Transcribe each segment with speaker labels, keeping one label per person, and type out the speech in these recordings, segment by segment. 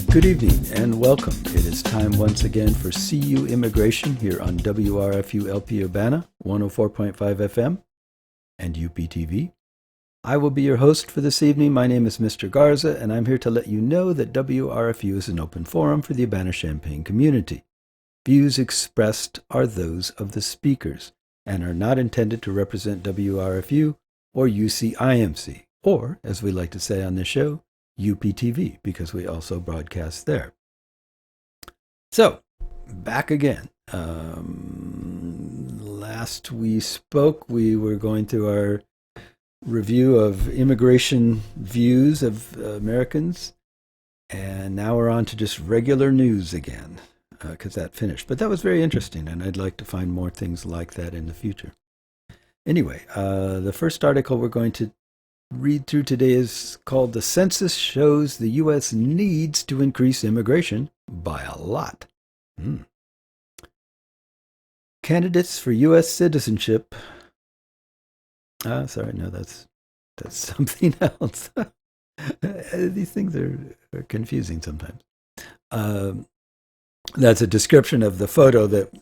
Speaker 1: Good evening and welcome. It is time once again for CU Immigration here on WRFU LP Urbana, 104.5 FM and UPTV. I will be your host for this evening. My name is Mr. Garza, and I'm here to let you know that WRFU is an open forum for the Urbana-Champaign community. Views expressed are those of the speakers and are not intended to represent WRFU or UCIMC, or, as we like to say on this show, UPTV, because we also broadcast there. So, back again. Last we spoke, we were going through our review of immigration views of Americans, and now we're on to just regular news again, because that finished. But that was very interesting, and I'd like to find more things like that in the future. Anyway, the first article we're going to read through today is called "The Census Shows the U.S. Needs to Increase Immigration by a Lot." Candidates for U.S. citizenship. Sorry, no, that's something else. These things are confusing sometimes. That's a description of the photo that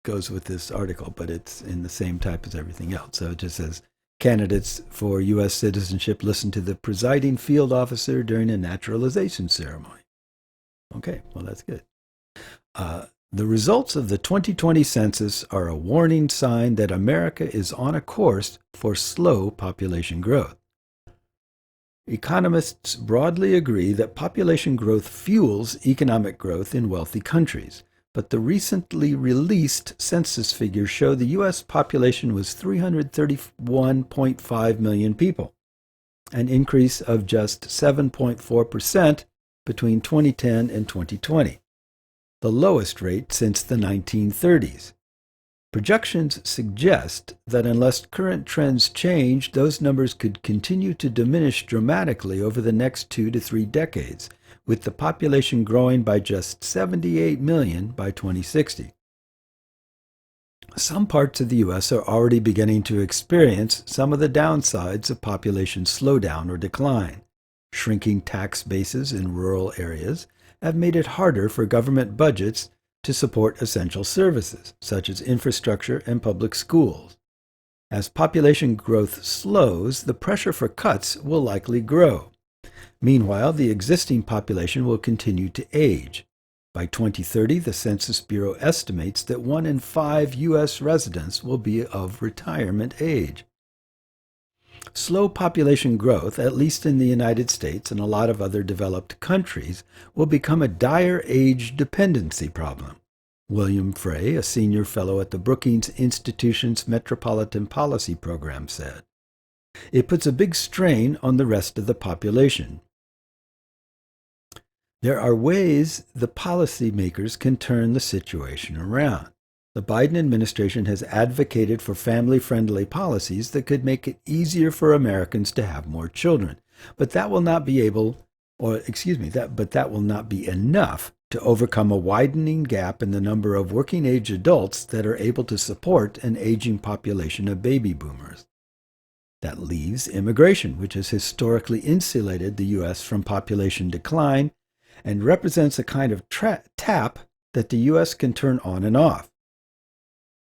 Speaker 1: goes with this article, but it's in the same type as everything else. So it just says, candidates for U.S. citizenship listen to the presiding field officer during a naturalization ceremony. Okay, well, that's good. The results of the 2020 census are a warning sign that America is on a course for slow population growth. Economists broadly agree that population growth fuels economic growth in wealthy countries, but the recently released census figures show the U.S. population was 331.5 million people, an increase of just 7.4% between 2010 and 2020, the lowest rate since the 1930s. Projections suggest that unless current trends change, those numbers could continue to diminish dramatically over the next 2 to 3 decades, with the population growing by just 78 million by 2060. Some parts of the U.S. are already beginning to experience some of the downsides of population slowdown or decline. Shrinking tax bases in rural areas have made it harder for government budgets to support essential services, such as infrastructure and public schools. As population growth slows, the pressure for cuts will likely grow. Meanwhile, the existing population will continue to age. By 2030, the Census Bureau estimates that 1 in 5 U.S. residents will be of retirement age. Slow population growth, at least in the United States and a lot of other developed countries, will become a dire age dependency problem. William Frey, a senior fellow at the Brookings Institution's Metropolitan Policy Program, said, "It puts a big strain on the rest of the population. There are ways the policymakers can turn the situation around. The Biden administration has advocated for family-friendly policies that could make it easier for Americans to have more children, but that will not be enough to overcome a widening gap in the number of working-age adults that are able to support an aging population of baby boomers. That leaves immigration, which has historically insulated the U.S. from population decline and represents a kind of tap that the U.S. can turn on and off.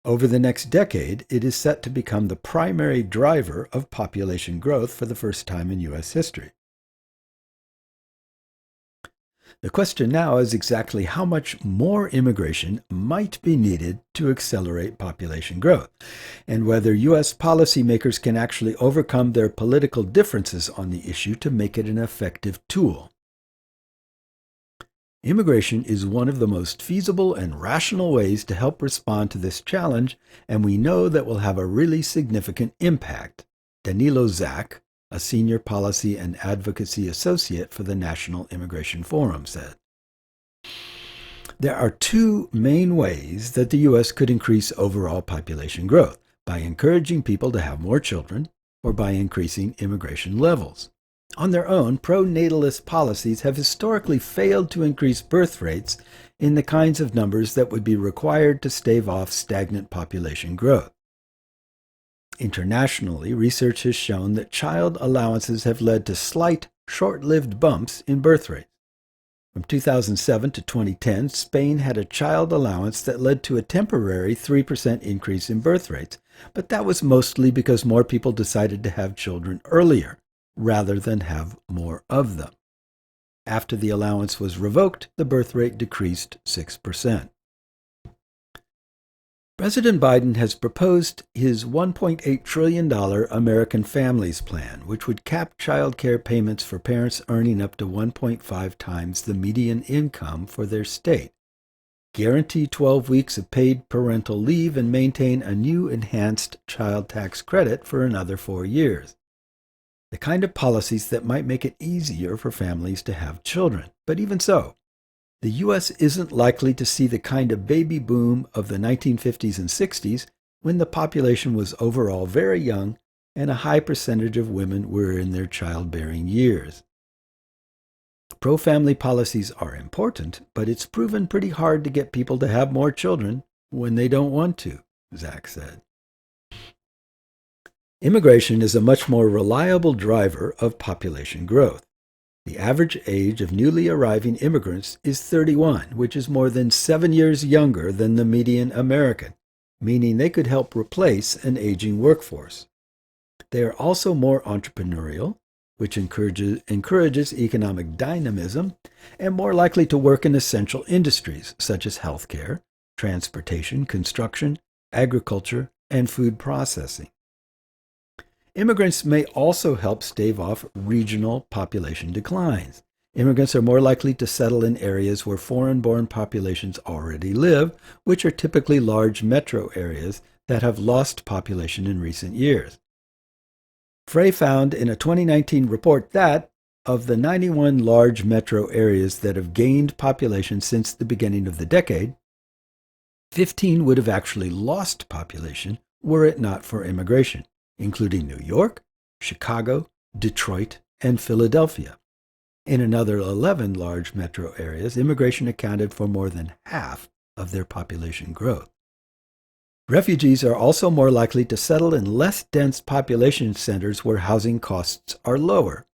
Speaker 1: Over the next decade, it is set to become the primary driver of population growth for the first time in U.S. history. The question now is exactly how much more immigration might be needed to accelerate population growth, and whether U.S. policymakers can actually overcome their political differences on the issue to make it an effective tool. Immigration is one of the most feasible and rational ways to help respond to this challenge, and we know that will have a really significant impact, Danilo Zak, a senior policy and advocacy associate for the National Immigration Forum, said. There are 2 main ways that the U.S. could increase overall population growth, by encouraging people to have more children or by increasing immigration levels. On their own, pro-natalist policies have historically failed to increase birth rates in the kinds of numbers that would be required to stave off stagnant population growth. Internationally, research has shown that child allowances have led to slight, short-lived bumps in birth rates. From 2007 to 2010, Spain had a child allowance that led to a temporary 3% increase in birth rates, but that was mostly because more people decided to have children earlier, rather than have more of them. After the allowance was revoked, the birth rate decreased 6%. President Biden has proposed his $1.8 trillion American Families Plan, which would cap child care payments for parents earning up to 1.5 times the median income for their state, guarantee 12 weeks of paid parental leave, and maintain a new enhanced child tax credit for another 4 years. The kind of policies that might make it easier for families to have children. But even so, the U.S. isn't likely to see the kind of baby boom of the 1950s and 60s, when the population was overall very young and a high percentage of women were in their childbearing years. Pro-family policies are important, but it's proven pretty hard to get people to have more children when they don't want to, Zach said. Immigration is a much more reliable driver of population growth. The average age of newly arriving immigrants is 31, which is more than 7 years younger than the median American, meaning they could help replace an aging workforce. They are also more entrepreneurial, which encourages economic dynamism, and more likely to work in essential industries such as healthcare, transportation, construction, agriculture, and food processing. Immigrants may also help stave off regional population declines. Immigrants are more likely to settle in areas where foreign-born populations already live, which are typically large metro areas that have lost population in recent years. Frey found in a 2019 report that, of the 91 large metro areas that have gained population since the beginning of the decade, 15 would have actually lost population were it not for immigration, including New York, Chicago, Detroit, and Philadelphia. In another 11 large metro areas, immigration accounted for more than half of their population growth. Refugees are also more likely to settle in less dense population centers where housing costs are lower,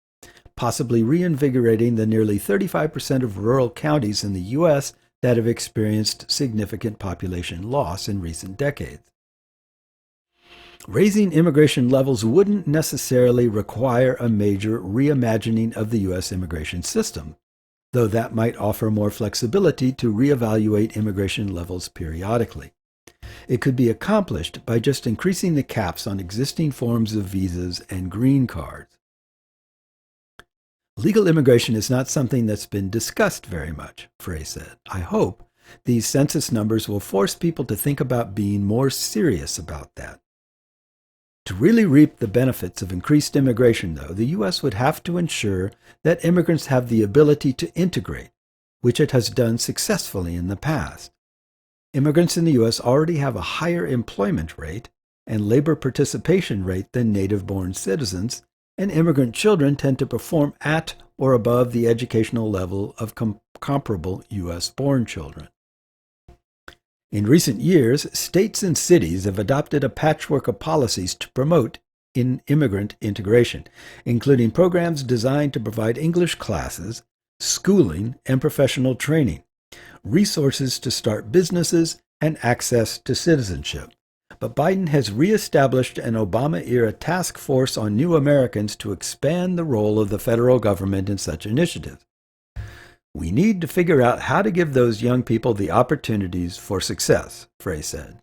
Speaker 1: possibly reinvigorating the nearly 35% of rural counties in the U.S. that have experienced significant population loss in recent decades. Raising immigration levels wouldn't necessarily require a major reimagining of the U.S. immigration system, though that might offer more flexibility to reevaluate immigration levels periodically. It could be accomplished by just increasing the caps on existing forms of visas and green cards. Legal immigration is not something that's been discussed very much, Frey said. I hope these census numbers will force people to think about being more serious about that. To really reap the benefits of increased immigration, though, the U.S. would have to ensure that immigrants have the ability to integrate, which it has done successfully in the past. Immigrants in the U.S. already have a higher employment rate and labor participation rate than native-born citizens, and immigrant children tend to perform at or above the educational level of comparable U.S.-born children. In recent years, states and cities have adopted a patchwork of policies to promote immigrant integration, including programs designed to provide English classes, schooling, and professional training, resources to start businesses, and access to citizenship. But Biden has reestablished an Obama-era task force on new Americans to expand the role of the federal government in such initiatives. We need to figure out how to give those young people the opportunities for success, Frey said.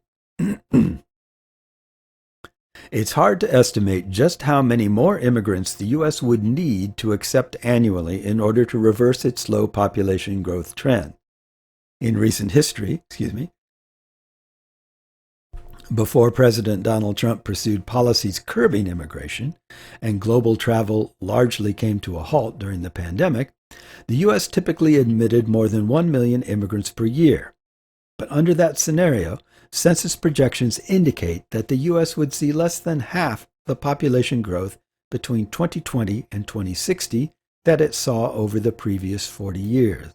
Speaker 1: It's hard to estimate just how many more immigrants the U.S. would need to accept annually in order to reverse its slow population growth trend. In recent history, before President Donald Trump pursued policies curbing immigration and global travel largely came to a halt during the pandemic, the U.S. typically admitted more than 1 million immigrants per year. But under that scenario, census projections indicate that the U.S. would see less than half the population growth between 2020 and 2060 that it saw over the previous 40 years.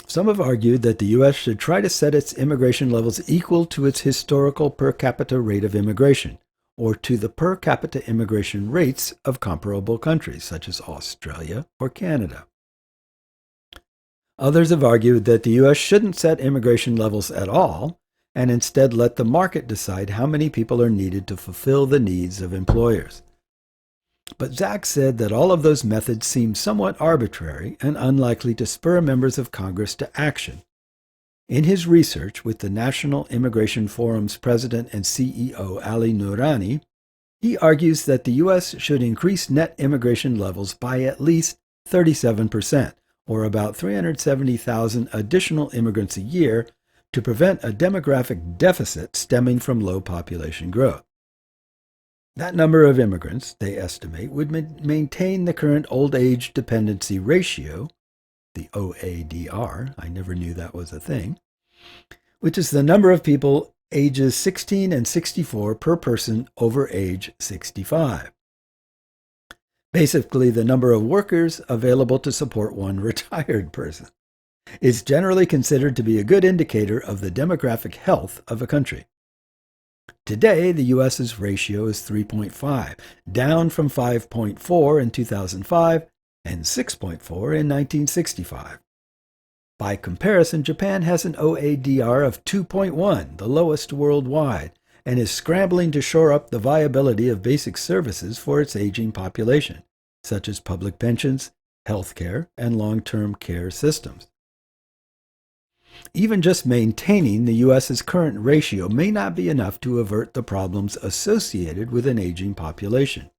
Speaker 1: Some have argued that the U.S. should try to set its immigration levels equal to its historical per capita rate of immigration, or to the per capita immigration rates of comparable countries, such as Australia or Canada. Others have argued that the U.S. shouldn't set immigration levels at all, and instead let the market decide how many people are needed to fulfill the needs of employers. But Zach said that all of those methods seem somewhat arbitrary and unlikely to spur members of Congress to action. In his research with the National Immigration Forum's president and CEO Ali Noorani, he argues that the U.S. should increase net immigration levels by at least 37%, or about 370,000 additional immigrants a year, to prevent a demographic deficit stemming from low population growth. That number of immigrants, they estimate, would maintain the current old age dependency ratio, the OADR, I never knew that was a thing, which is the number of people ages 16 and 64 per person over age 65. Basically, the number of workers available to support one retired person. Is generally considered to be a good indicator of the demographic health of a country. Today, the U.S.'s ratio is 3.5, down from 5.4 in 2005 and 6.4 in 1965. By comparison, Japan has an OADR of 2.1, the lowest worldwide, and is scrambling to shore up the viability of basic services for its aging population, such as public pensions, health care, and long-term care systems. Even just maintaining the U.S.'s current ratio may not be enough to avert the problems associated with an aging population,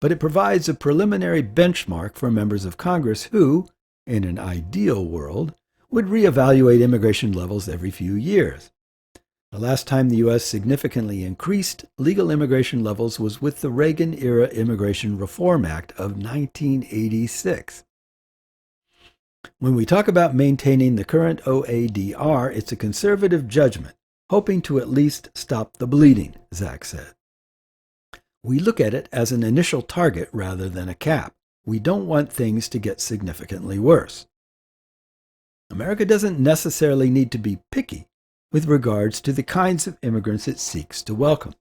Speaker 1: but it provides a preliminary benchmark for members of Congress who, in an ideal world, would reevaluate immigration levels every few years. The last time the U.S. significantly increased legal immigration levels was with the Reagan-era Immigration Reform Act of 1986. When we talk about maintaining the current OADR, it's a conservative judgment, hoping to at least stop the bleeding, Zach said. We look at it as an initial target rather than a cap. We don't want things to get significantly worse. America doesn't necessarily need to be picky with regards to the kinds of immigrants it seeks to welcome.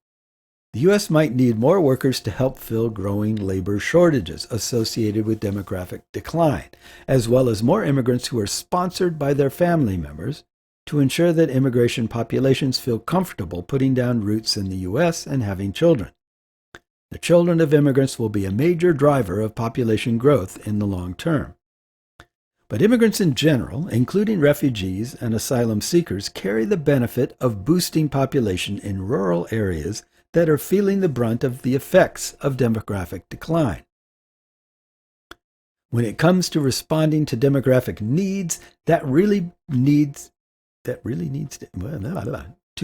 Speaker 1: The U.S. might need more workers to help fill growing labor shortages associated with demographic decline, as well as more immigrants who are sponsored by their family members to ensure that immigration populations feel comfortable putting down roots in the U.S. and having children. The children of immigrants will be a major driver of population growth in the long term. But immigrants in general, including refugees and asylum seekers, carry the benefit of boosting population in rural areas that are feeling the brunt of the effects of demographic decline. When it comes to responding to demographic needs, too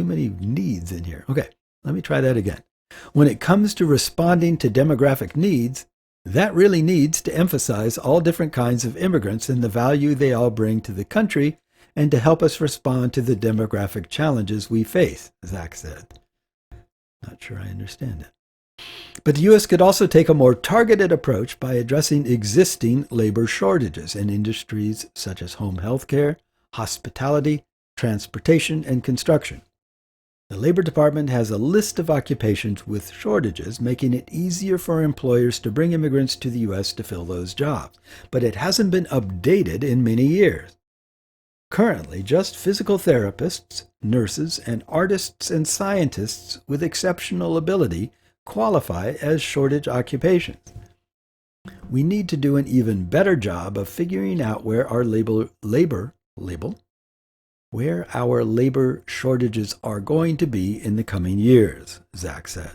Speaker 1: many needs in here. Okay, let me try that again. When it comes to responding to demographic needs, that really needs to emphasize all different kinds of immigrants and the value they all bring to the country and to help us respond to the demographic challenges we face, Zach said. Not sure I understand it. But the U.S. could also take a more targeted approach by addressing existing labor shortages in industries such as home health care, hospitality, transportation, and construction. The Labor Department has a list of occupations with shortages, making it easier for employers to bring immigrants to the U.S. to fill those jobs, but it hasn't been updated in many years. Currently, just physical therapists, nurses, and artists and scientists with exceptional ability qualify as shortage occupations. We need to do an even better job of figuring out where our labor shortages are going to be in the coming years, Zach said.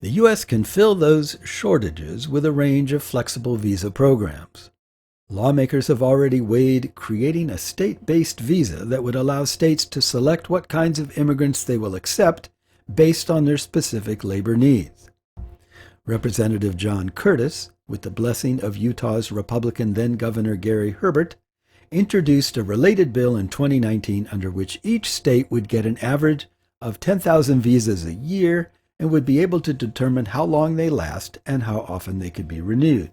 Speaker 1: The U.S. can fill those shortages with a range of flexible visa programs. Lawmakers have already weighed creating a state-based visa that would allow states to select what kinds of immigrants they will accept based on their specific labor needs. Representative John Curtis, with the blessing of Utah's Republican then-Governor Gary Herbert, introduced a related bill in 2019 under which each state would get an average of 10,000 visas a year and would be able to determine how long they last and how often they could be renewed.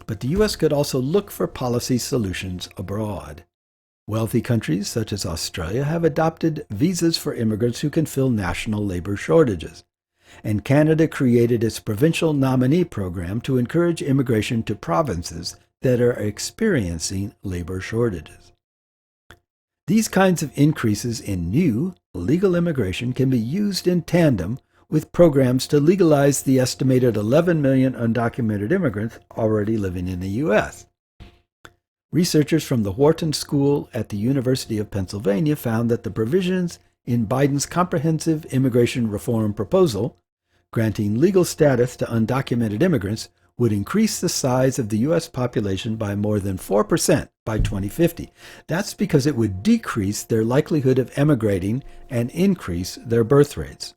Speaker 1: But the U.S. could also look for policy solutions abroad. Wealthy countries such as Australia have adopted visas for immigrants who can fill national labor shortages. And Canada created its provincial nominee program to encourage immigration to provinces that are experiencing labor shortages. These kinds of increases in new legal immigration can be used in tandem with programs to legalize the estimated 11 million undocumented immigrants already living in the U.S. Researchers from the Wharton School at the University of Pennsylvania found that the provisions in Biden's comprehensive immigration reform proposal, granting legal status to undocumented immigrants, would increase the size of the U.S. population by more than 4% by 2050. That's because it would decrease their likelihood of emigrating and increase their birth rates.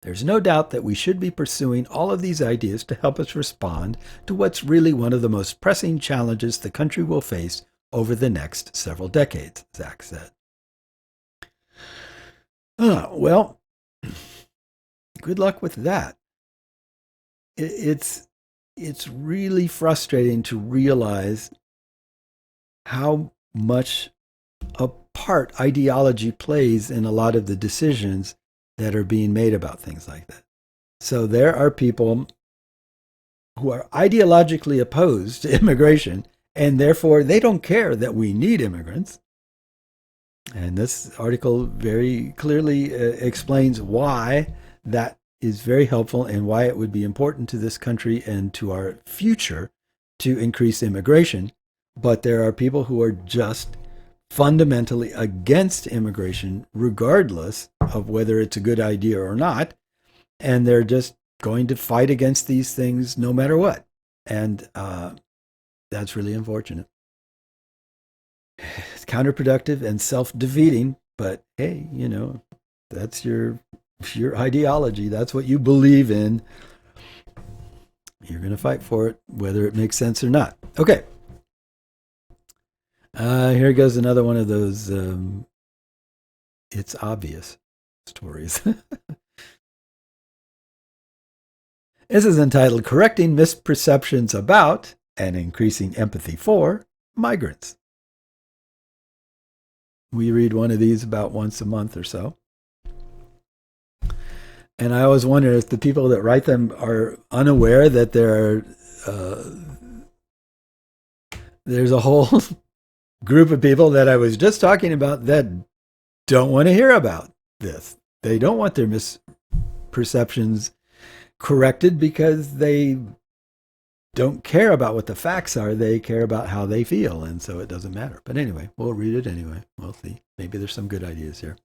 Speaker 1: There's no doubt that we should be pursuing all of these ideas to help us respond to what's really one of the most pressing challenges the country will face over the next several decades, Zach said. Well, good luck with that. It's really frustrating to realize how much a part ideology plays in a lot of the decisions that are being made about things like that. So there are people who are ideologically opposed to immigration, and therefore they don't care that we need immigrants. And this article very clearly explains why that is very helpful and why it would be important to this country and to our future to increase immigration. But there are people who are just fundamentally against immigration, regardless of whether it's a good idea or not. And they're just going to fight against these things no matter what. And that's really unfortunate. It's counterproductive and self-defeating, but hey, that's your ideology. That's what you believe in. You're going to fight for it, whether it makes sense or not. Okay. Here goes another one of those it's obvious stories. This is entitled Correcting Misperceptions About and Increasing Empathy for Migrants. We read one of these about once a month or so. And I always wonder if the people that write them are unaware that there's a whole group of people that I was just talking about that don't want to hear about this. They don't want their misperceptions corrected because they don't care about what the facts are. They care about how they feel, and so it doesn't matter. But anyway, we'll read it anyway. We'll see. Maybe there's some good ideas here.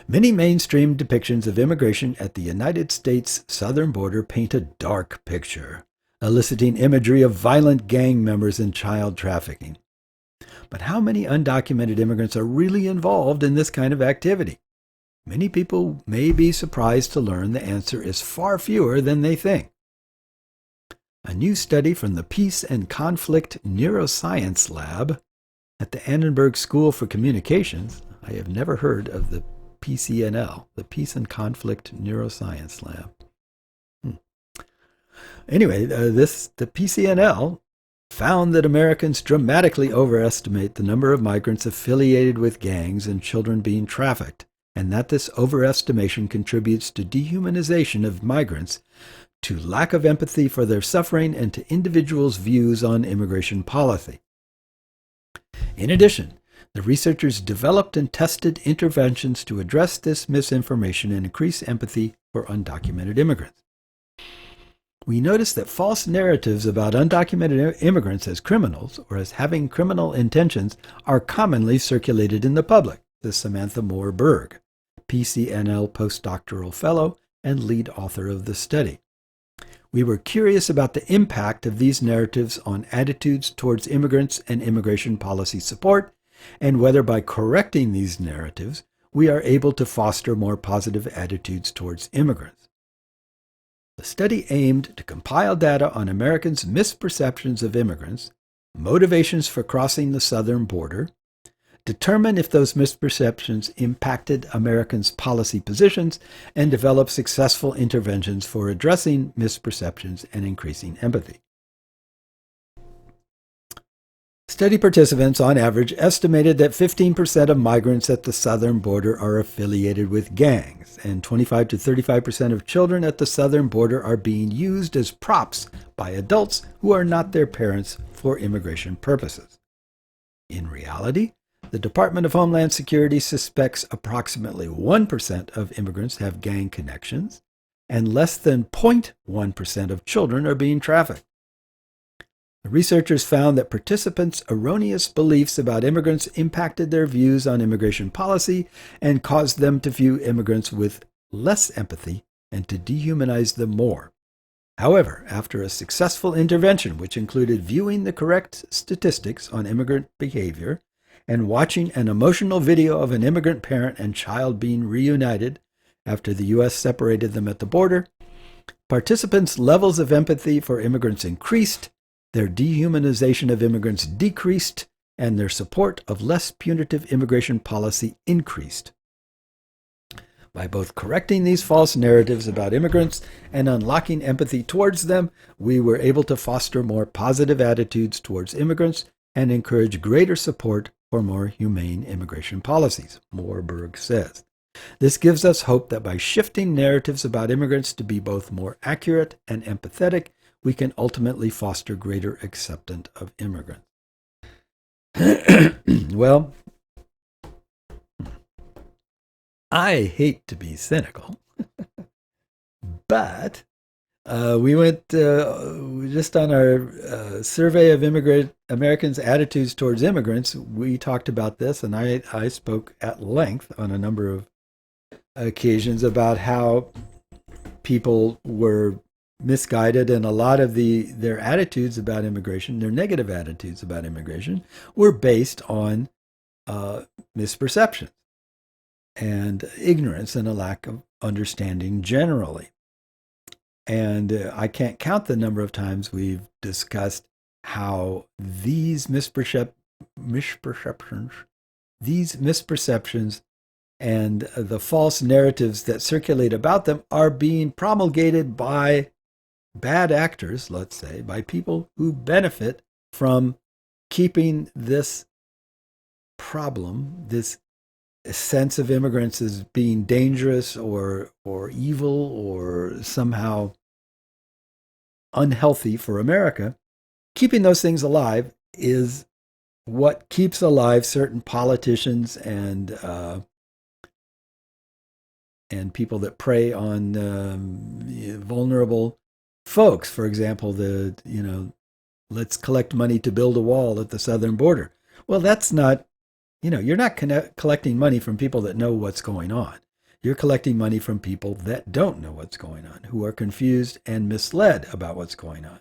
Speaker 1: Many mainstream depictions of immigration at the United States southern border paint a dark picture, eliciting imagery of violent gang members and child trafficking. But how many undocumented immigrants are really involved in this kind of activity? Many people may be surprised to learn the answer is far fewer than they think. A new study from the Peace and Conflict Neuroscience Lab at the Annenberg School for Communications. I have never heard of the PCNL, the Peace and Conflict Neuroscience Lab. Anyway, the PCNL found that Americans dramatically overestimate the number of migrants affiliated with gangs and children being trafficked, and that this overestimation contributes to dehumanization of migrants, to lack of empathy for their suffering, and to individuals' views on immigration policy. In addition, the researchers developed and tested interventions to address this misinformation and increase empathy for undocumented immigrants. We noticed that false narratives about undocumented immigrants as criminals or as having criminal intentions are commonly circulated in the public, says Samantha Moore Berg, PCNL postdoctoral fellow and lead author of the study. We were curious about the impact of these narratives on attitudes towards immigrants and immigration policy support, and whether by correcting these narratives, we are able to foster more positive attitudes towards immigrants. The study aimed to compile data on Americans' misperceptions of immigrants, motivations for crossing the southern border, determine if those misperceptions impacted Americans' policy positions, and develop successful interventions for addressing misperceptions and increasing empathy. Study participants, on average, estimated that 15% of migrants at the southern border are affiliated with gangs, and 25 to 35% of children at the southern border are being used as props by adults who are not their parents for immigration purposes. In reality, the Department of Homeland Security suspects approximately 1% of immigrants have gang connections, and less than 0.1% of children are being trafficked. The researchers found that participants' erroneous beliefs about immigrants impacted their views on immigration policy and caused them to view immigrants with less empathy and to dehumanize them more. However, after a successful intervention, which included viewing the correct statistics on immigrant behavior and watching an emotional video of an immigrant parent and child being reunited after the U.S. separated them at the border, participants' levels of empathy for immigrants increased, their dehumanization of immigrants decreased, and their support of less punitive immigration policy increased. By both correcting these false narratives about immigrants and unlocking empathy towards them, we were able to foster more positive attitudes towards immigrants and encourage greater support for more humane immigration policies, Moorburg says. This gives us hope that by shifting narratives about immigrants to be both more accurate and empathetic, we can ultimately foster greater acceptance of immigrants. Well, I hate to be cynical, but we went just on our survey of Americans' attitudes towards immigrants. We talked about this, and I spoke at length on a number of occasions about how people were misguided, and a lot of their attitudes about immigration, their negative attitudes about immigration, were based on misperceptions and ignorance and a lack of understanding generally. And I can't count the number of times we've discussed how these misperceptions and the false narratives that circulate about them are being promulgated by bad actors, let's say, by people who benefit from keeping this problem, this sense of immigrants as being dangerous or evil or somehow unhealthy for America. Keeping those things alive is what keeps alive certain politicians and people that prey on vulnerable folks. For example, let's collect money to build a wall at the southern border. Well, that's not, you're not collecting money from people that know what's going on. You're collecting money from people that don't know what's going on, who are confused and misled about what's going on.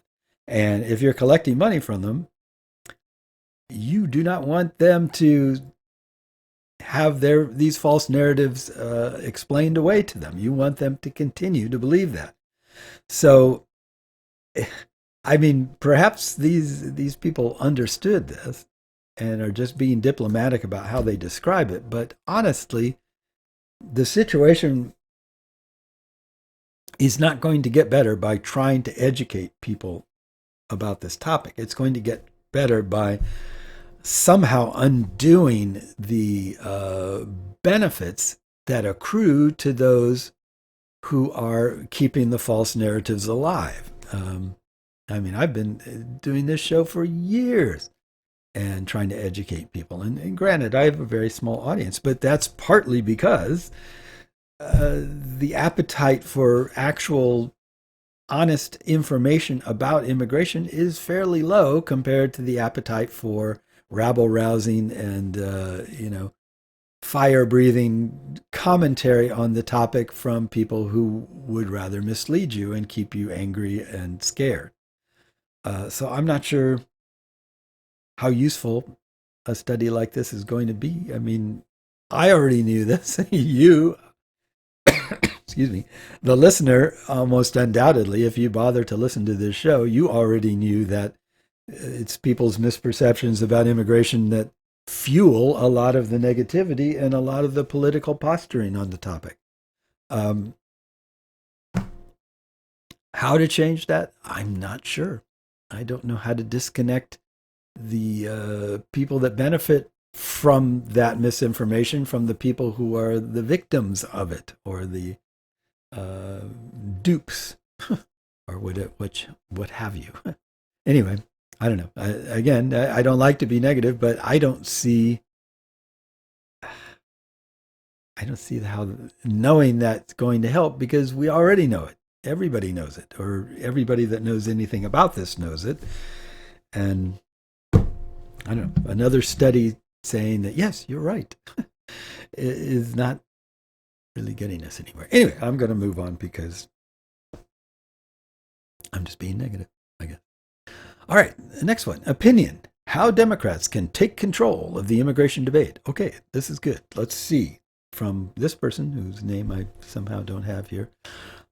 Speaker 1: And if you're collecting money from them, you do not want them to have these false narratives explained away to them. You want them to continue to believe that. So, I mean, perhaps these people understood this and are just being diplomatic about how they describe it. But honestly, the situation is not going to get better by trying to educate people about this topic. It's going to get better by somehow undoing the benefits that accrue to those who are keeping the false narratives alive. I mean, I've been doing this show for years and trying to educate people. And granted, I have a very small audience, but that's partly because the appetite for actual honest information about immigration is fairly low compared to the appetite for rabble-rousing and, fire-breathing commentary on the topic from people who would rather mislead you and keep you angry and scared. So I'm not sure how useful a study like this is going to be. I mean, I already knew this. You, excuse me, the listener, almost undoubtedly, if you bother to listen to this show, you already knew that it's people's misperceptions about immigration that fuel a lot of the negativity and a lot of the political posturing on the topic. How to change that? I'm not sure. I don't know how to disconnect the people that benefit from that misinformation from the people who are the victims of it, or the dupes, or what have you. Anyway, I don't know. I don't like to be negative, but I don't see how knowing that's going to help, because we already know it. Everybody knows it, or everybody that knows anything about this knows it. And I don't know, another study saying that, yes, you're right, is not really getting us anywhere. Anyway, I'm going to move on because I'm just being negative, I guess. All right, the next one. Opinion. How Democrats can take control of the immigration debate. Okay, this is good. Let's see from this person, whose name I somehow don't have here,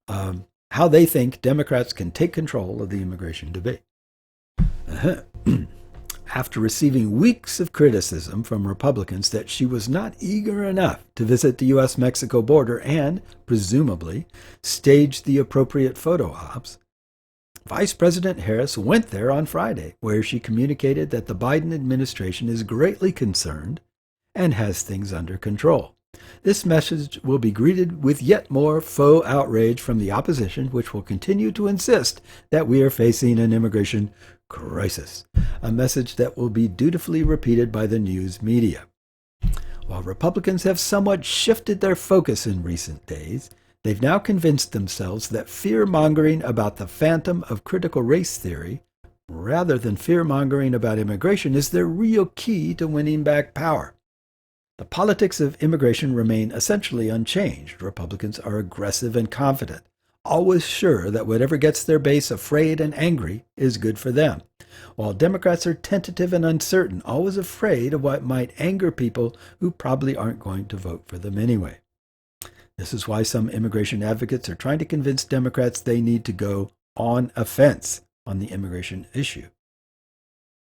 Speaker 1: how they think Democrats can take control of the immigration debate. After receiving weeks of criticism from Republicans that she was not eager enough to visit the U.S.-Mexico border and, presumably, stage the appropriate photo ops, Vice President Harris went there on Friday, where she communicated that the Biden administration is greatly concerned and has things under control. This message will be greeted with yet more faux outrage from the opposition, which will continue to insist that we are facing an immigration crisis, a message that will be dutifully repeated by the news media. While Republicans have somewhat shifted their focus in recent days, they've now convinced themselves that fear-mongering about the phantom of critical race theory, rather than fear-mongering about immigration, is their real key to winning back power. The politics of immigration remain essentially unchanged. Republicans are aggressive and confident, always sure that whatever gets their base afraid and angry is good for them, while Democrats are tentative and uncertain, always afraid of what might anger people who probably aren't going to vote for them anyway. This is why some immigration advocates are trying to convince Democrats they need to go on offense on the immigration issue.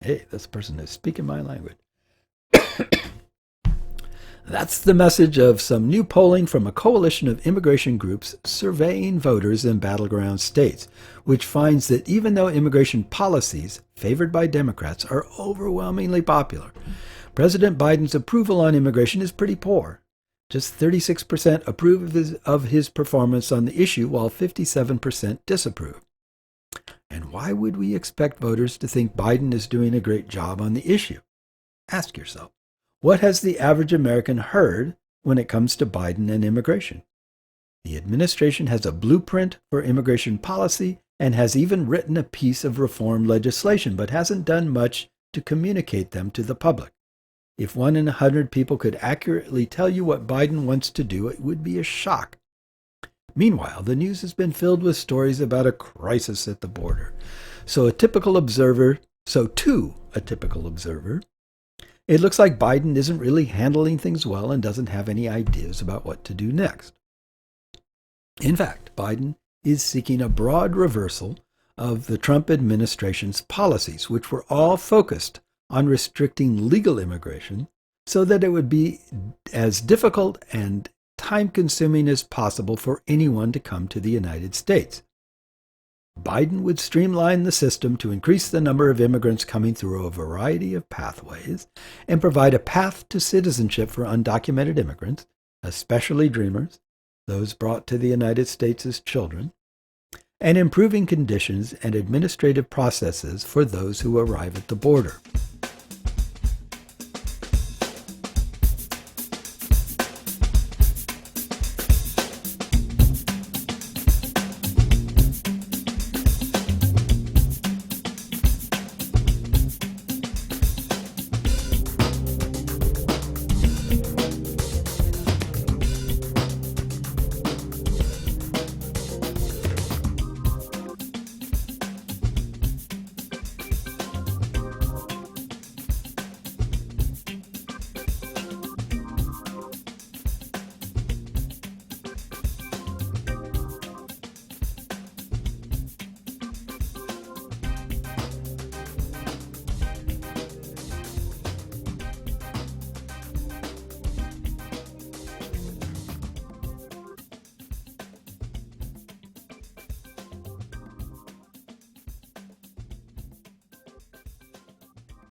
Speaker 1: Hey, this person is speaking my language. That's the message of some new polling from a coalition of immigration groups surveying voters in battleground states, which finds that even though immigration policies favored by Democrats are overwhelmingly popular, President Biden's approval on immigration is pretty poor. Just 36% approve of his performance on the issue, while 57% disapprove. And why would we expect voters to think Biden is doing a great job on the issue? Ask yourself. What has the average American heard when it comes to Biden and immigration? The administration has a blueprint for immigration policy and has even written a piece of reform legislation, but hasn't done much to communicate them to the public. If 1 in 100 people could accurately tell you what Biden wants to do, it would be a shock. Meanwhile, the news has been filled with stories about a crisis at the border. To a typical observer, it looks like Biden isn't really handling things well and doesn't have any ideas about what to do next. In fact, Biden is seeking a broad reversal of the Trump administration's policies, which were all focused on restricting legal immigration so that it would be as difficult and time-consuming as possible for anyone to come to the United States. Biden would streamline the system to increase the number of immigrants coming through a variety of pathways and provide a path to citizenship for undocumented immigrants, especially dreamers, those brought to the United States as children, and improving conditions and administrative processes for those who arrive at the border.